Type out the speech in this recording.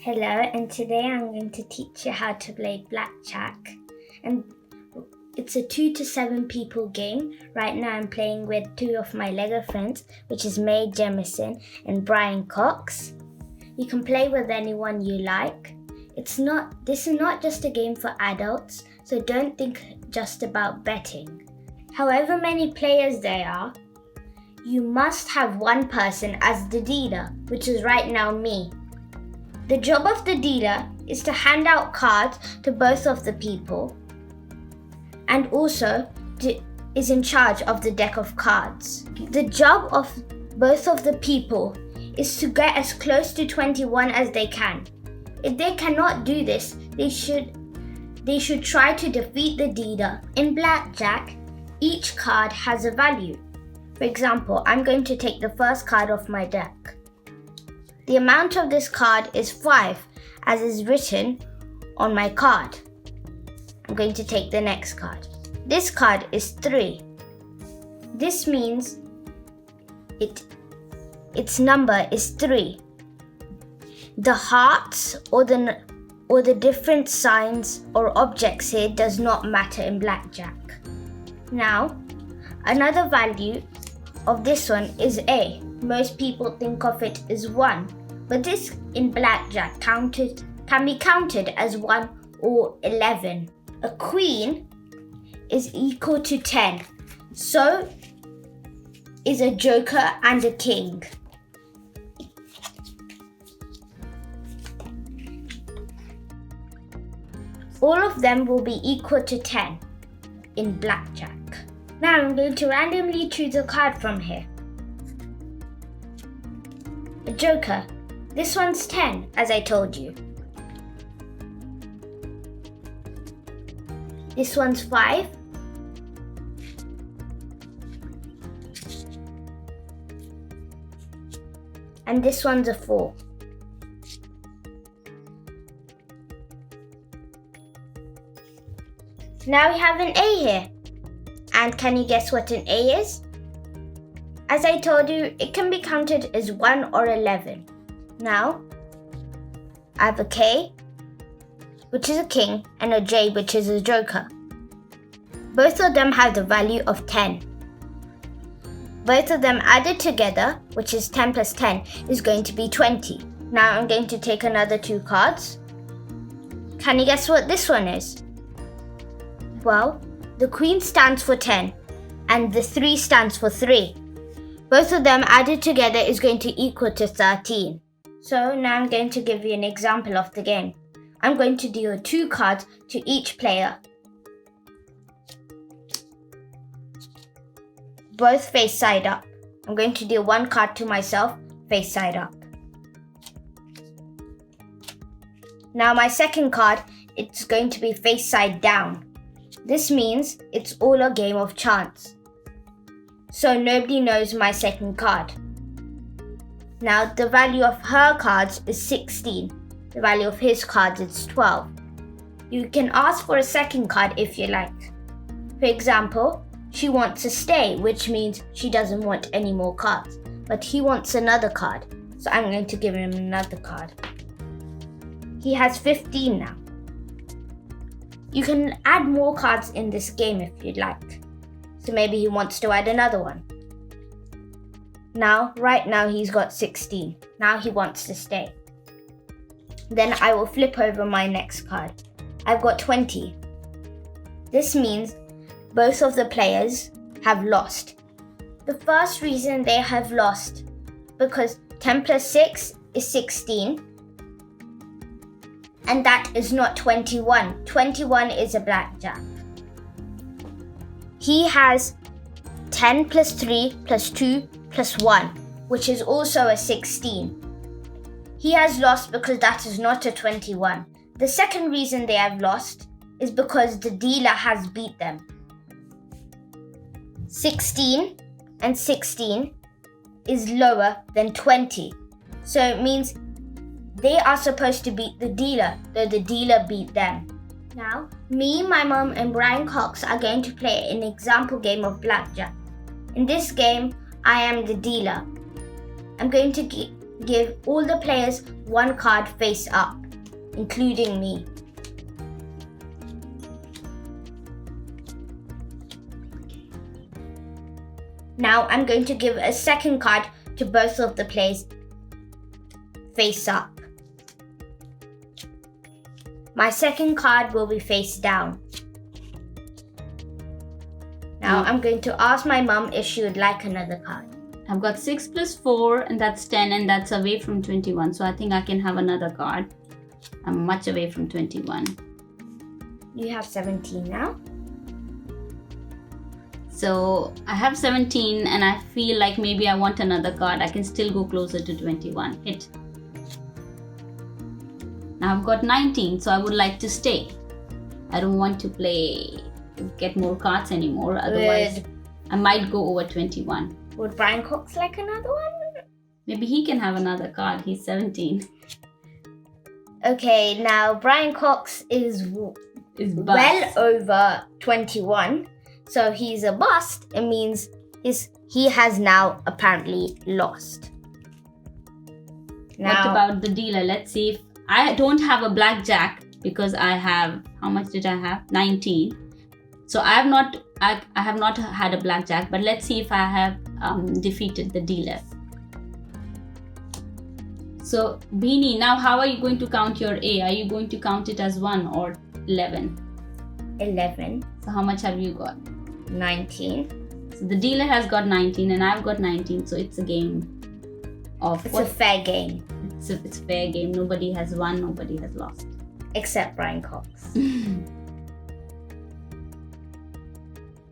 Hello, and today I'm going to teach you how to play Blackjack. And it's a 2 to 7 people game. Right now I'm playing with two of my Lego friends, which is May Jemison and Brian Cox. You can play with anyone you like. This is not just a game for adults, so don't think just about betting. However many players there are, you must have one person as the dealer, which is right now me. The job of the dealer is to hand out cards to both of the people and also is in charge of the deck of cards. The job of both of the people is to get as close to 21 as they can. If they cannot do this, they should try to defeat the dealer. In Blackjack, each card has a value. For example, I'm going to take the first card off my deck. The amount of this card is 5, as is written on my card. I'm going to take the next card. This card is 3. This means its number is 3. The hearts or the different signs or objects here does not matter in Blackjack. Now, another value of this one is A. Most people think of it as 1, but this in Blackjack can be counted as 1 or 11. A queen is equal to 10, so is a joker and a king. All of them will be equal to 10 in Blackjack. Now I'm going to randomly choose a card from here. A joker. This one's 10, as I told you. This one's 5. And this one's a 4. Now we have an A here. And can you guess what an A is? As I told you, it can be counted as 1 or 11. Now, I have a K, which is a king, and a J, which is a joker. Both of them have the value of 10. Both of them added together, which is 10 plus 10, is going to be 20. Now I'm going to take another 2 cards. Can you guess what this one is? Well, the queen stands for 10, and the 3 stands for 3. Both of them added together is going to equal to 13. So now I'm going to give you an example of the game. I'm going to deal 2 cards to each player. Both face side up. I'm going to deal 1 card to myself, face side up. Now my second card, it's going to be face side down. This means it's all a game of chance. So nobody knows my second card. Now the value of her cards is 16. The value of his cards is 12. You can ask for a second card if you like. For example, she wants to stay, which means she doesn't want any more cards. But he wants another card, so I'm going to give him another card. He has 15 now. You can add more cards in this game if you'd like. So maybe he wants to add another one. Right now he's got 16. Now he wants to stay. Then I will flip over my next card. I've got 20. This means both of the players have lost. The first reason they have lost, because 10 plus 6 is 16. And that is not 21. 21 is a blackjack. He has 10 plus 3 plus 2 plus 1, which is also a 16. He has lost because that is not a 21. The second reason they have lost is because the dealer has beat them. 16 and 16 is lower than 20. So it means they are supposed to beat the dealer, though the dealer beat them. Now, me, my mum and Brian Cox are going to play an example game of Blackjack. In this game, I am the dealer. I'm going to give all the players one card face up, including me. Now I'm going to give a second card to both of the players face up. My second card will be face down. Now I'm going to ask my mum if she would like another card. I've got 6 plus 4 and that's 10 and that's away from 21. So I think I can have another card. I'm much away from 21. You have 17 now. So I have 17 and I feel like maybe I want another card. I can still go closer to 21. Hit. Now I've got 19, so I would like to stay. I don't want to get more cards anymore. Otherwise, I might go over 21. Would Brian Cox like another one? Maybe he can have another card. He's 17. Okay, now Brian Cox is well over 21. So he's a bust. It means he has now apparently lost. What about the dealer? Let's see if I don't have a blackjack because I have, how much did I have? 19. So I have not had a blackjack, but let's see if I have defeated the dealer. So Bheeni, now how are you going to count your A? Are you going to count it as 1 or 11? 11. So how much have you got? 19. So the dealer has got 19 and I've got 19. So it's a game of a fair game. It's a fair game. Nobody has won, nobody has lost. Except Brian Cox.